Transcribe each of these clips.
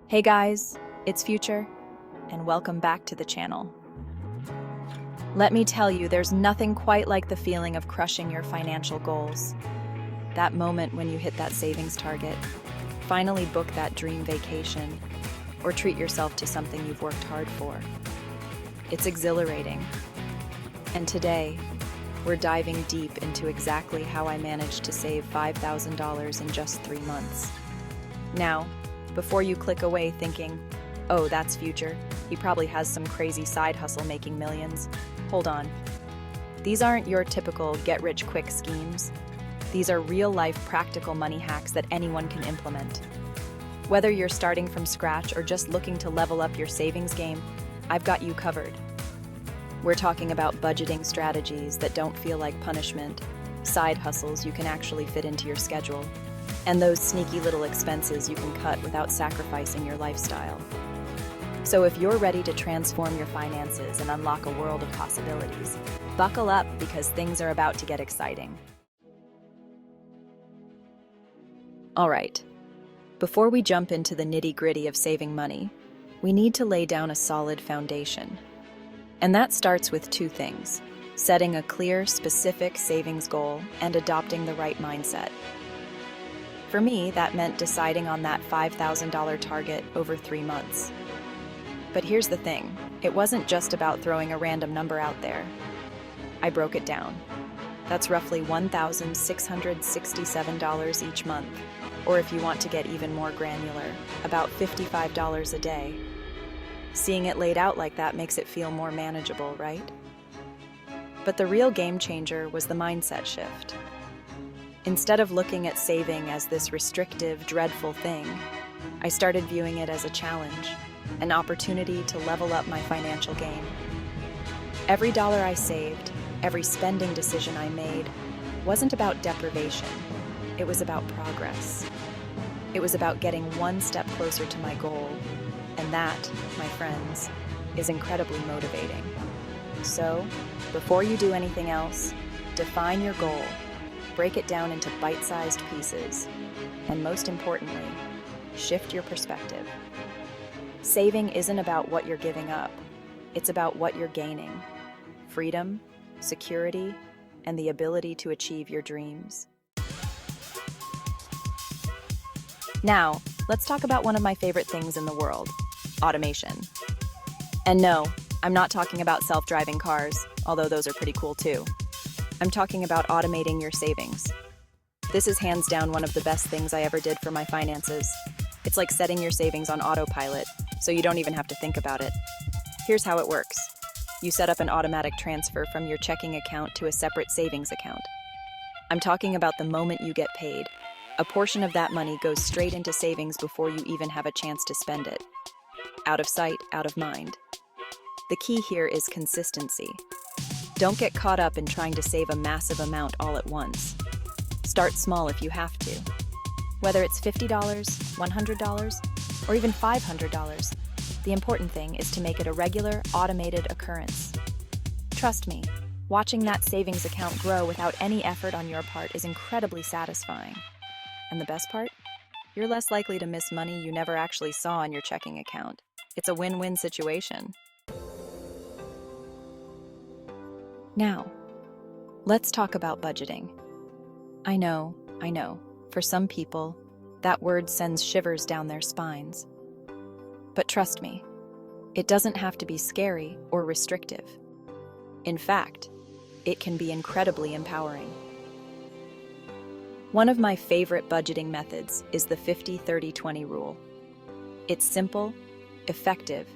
Hey guys, it's Future, and welcome back to the channel. Let me tell you, there's nothing quite like the feeling of crushing your financial goals. That moment when you hit that savings target, finally book that dream vacation, or treat yourself to something you've worked hard for. It's exhilarating. And today, we're diving deep into exactly how I managed to save $5,000 in just 3 months. Now, before you click away thinking, oh, that's Future, he probably has some crazy side hustle making millions, hold on. These aren't your typical get-rich-quick schemes. These are real-life practical money hacks that anyone can implement. Whether you're starting from scratch or just looking to level up your savings game, I've got you covered. We're talking about budgeting strategies that don't feel like punishment, side hustles you can actually fit into your schedule, and those sneaky little expenses you can cut without sacrificing your lifestyle. So if you're ready to transform your finances and unlock a world of possibilities, buckle up because things are about to get exciting. All right, before we jump into the nitty-gritty of saving money, we need to lay down a solid foundation. And that starts with 2 things: setting a clear, specific savings goal and adopting the right mindset. For me, that meant deciding on that $5,000 target over 3 months. But here's the thing, it wasn't just about throwing a random number out there. I broke it down. That's roughly $1,667 each month, or if you want to get even more granular, about $55 a day. Seeing it laid out like that makes it feel more manageable, right? But the real game changer was the mindset shift. Instead of looking at saving as this restrictive, dreadful thing, I started viewing it as a challenge, an opportunity to level up my financial game. Every dollar I saved, every spending decision I made, wasn't about deprivation. It was about progress. It was about getting one step closer to my goal, and that, my friends, is incredibly motivating. So, before you do anything else, define your goal. Break it down into bite-sized pieces, and most importantly, shift your perspective. Saving isn't about what you're giving up, it's about what you're gaining: freedom, security, and the ability to achieve your dreams. Now, let's talk about one of my favorite things in the world: automation. And no, I'm not talking about self-driving cars, although those are pretty cool too. I'm talking about automating your savings. This is hands down one of the best things I ever did for my finances. It's like setting your savings on autopilot, so you don't even have to think about it. Here's how it works. You set up an automatic transfer from your checking account to a separate savings account. I'm talking about the moment you get paid. A portion of that money goes straight into savings before you even have a chance to spend it. Out of sight, out of mind. The key here is consistency. Don't get caught up in trying to save a massive amount all at once. Start small if you have to. Whether it's $50, $100, or even $500, the important thing is to make it a regular, automated occurrence. Trust me, watching that savings account grow without any effort on your part is incredibly satisfying. And the best part? You're less likely to miss money you never actually saw in your checking account. It's a win-win situation. Now, let's talk about budgeting. I know, for some people, that word sends shivers down their spines. But trust me, it doesn't have to be scary or restrictive. In fact, it can be incredibly empowering. One of my favorite budgeting methods is the 50-30-20 rule. It's simple, effective,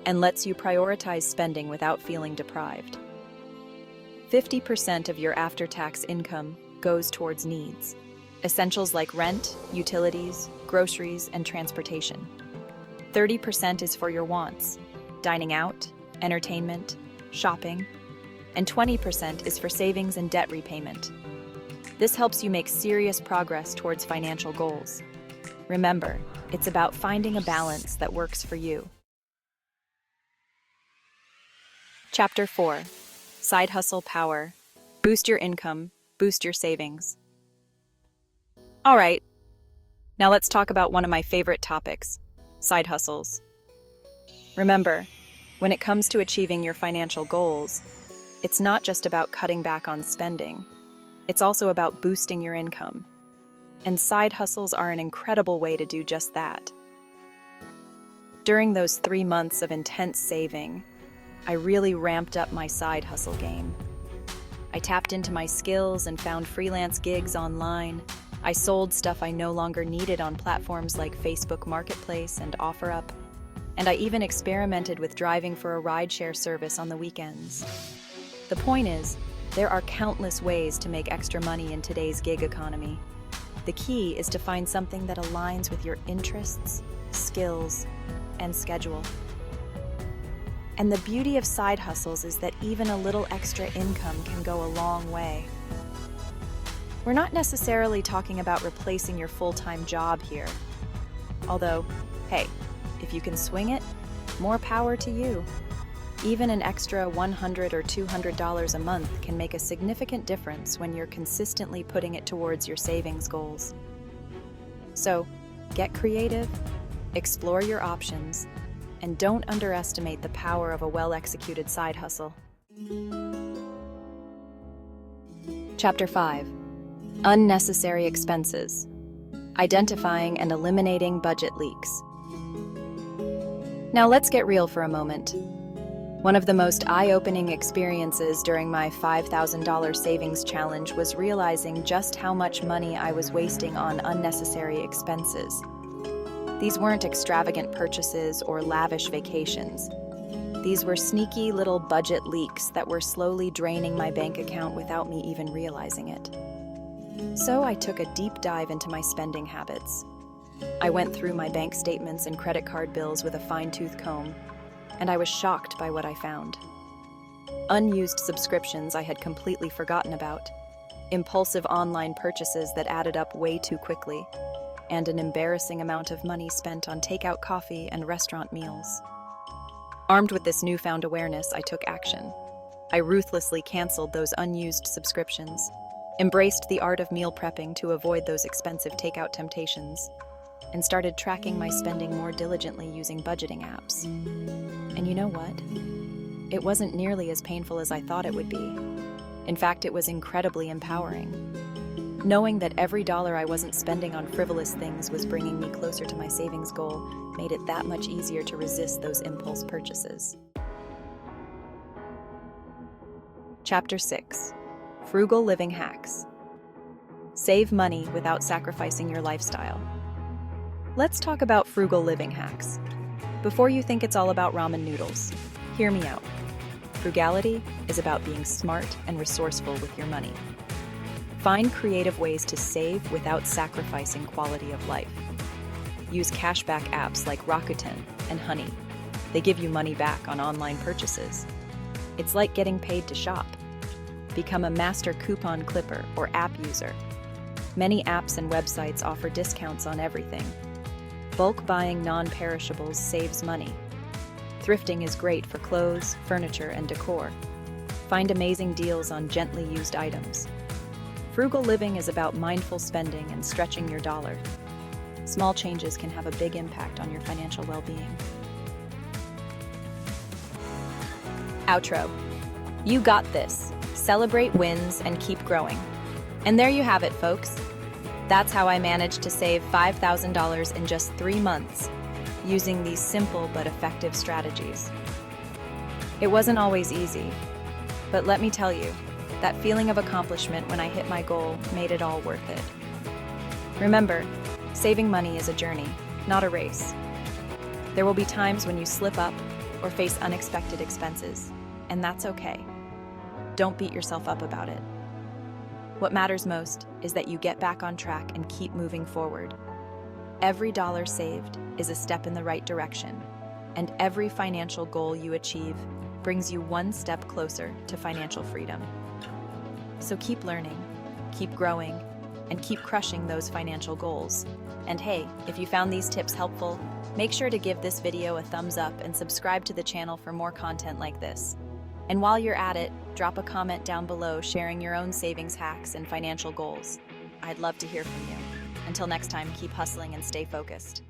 and lets you prioritize spending without feeling deprived. 50% of your after-tax income goes towards needs, essentials like rent, utilities, groceries, and transportation. 30% is for your wants, dining out, entertainment, shopping, and 20% is for savings and debt repayment. This helps you make serious progress towards financial goals. Remember, it's about finding a balance that works for you. Chapter 4. Side hustle power. Boost your income, boost your savings. All right, now let's talk about one of my favorite topics: Side hustles. Remember, when it comes to achieving your financial goals, it's not just about cutting back on spending. It's also about boosting your income. And side hustles are an incredible way to do just that. During those 3 months of intense saving, I really ramped up my side hustle game. I tapped into my skills and found freelance gigs online. I sold stuff I no longer needed on platforms like Facebook Marketplace and OfferUp. And I even experimented with driving for a rideshare service on the weekends. The point is, there are countless ways to make extra money in today's gig economy. The key is to find something that aligns with your interests, skills, and schedule. And the beauty of side hustles is that even a little extra income can go a long way. We're not necessarily talking about replacing your full-time job here. Although, hey, if you can swing it, more power to you. Even an extra $100 or $200 a month can make a significant difference when you're consistently putting it towards your savings goals. So, get creative, explore your options, and don't underestimate the power of a well-executed side hustle. Chapter 5. Unnecessary expenses. Identifying and eliminating budget leaks. Now let's get real for a moment. One of the most eye-opening experiences during my $5,000 savings challenge was realizing just how much money I was wasting on unnecessary expenses. These weren't extravagant purchases or lavish vacations. These were sneaky little budget leaks that were slowly draining my bank account without me even realizing it. So I took a deep dive into my spending habits. I went through my bank statements and credit card bills with a fine-tooth comb, and I was shocked by what I found. Unused subscriptions I had completely forgotten about, impulsive online purchases that added up way too quickly, and an embarrassing amount of money spent on takeout coffee and restaurant meals. Armed with this newfound awareness, I took action. I ruthlessly canceled those unused subscriptions, embraced the art of meal prepping to avoid those expensive takeout temptations, and started tracking my spending more diligently using budgeting apps. And you know what? It wasn't nearly as painful as I thought it would be. In fact, it was incredibly empowering. Knowing that every dollar I wasn't spending on frivolous things was bringing me closer to my savings goal made it that much easier to resist those impulse purchases. Chapter 6. Frugal Living Hacks. Save money without sacrificing your lifestyle. Let's talk about frugal living hacks. Before you think it's all about ramen noodles, hear me out. Frugality is about being smart and resourceful with your money. Find creative ways to save without sacrificing quality of life. Use cashback apps like Rakuten and Honey. They give you money back on online purchases. It's like getting paid to shop. Become a master coupon clipper or app user. Many apps and websites offer discounts on everything. Bulk buying non-perishables saves money. Thrifting is great for clothes, furniture, and decor. Find amazing deals on gently used items. Frugal living is about mindful spending and stretching your dollar. Small changes can have a big impact on your financial well-being. Outro. You got this. Celebrate wins and keep growing. And there you have it, folks. That's how I managed to save $5,000 in just 3 months, using these simple but effective strategies. It wasn't always easy, but let me tell you, that feeling of accomplishment when I hit my goal made it all worth it. Remember, saving money is a journey, not a race. There will be times when you slip up or face unexpected expenses, and that's okay. Don't beat yourself up about it. What matters most is that you get back on track and keep moving forward. Every dollar saved is a step in the right direction, and every financial goal you achieve brings you one step closer to financial freedom. So keep learning, keep growing, and keep crushing those financial goals. And hey, if you found these tips helpful, make sure to give this video a thumbs up and subscribe to the channel for more content like this. And while you're at it, drop a comment down below sharing your own savings hacks and financial goals. I'd love to hear from you. Until next time, keep hustling and stay focused.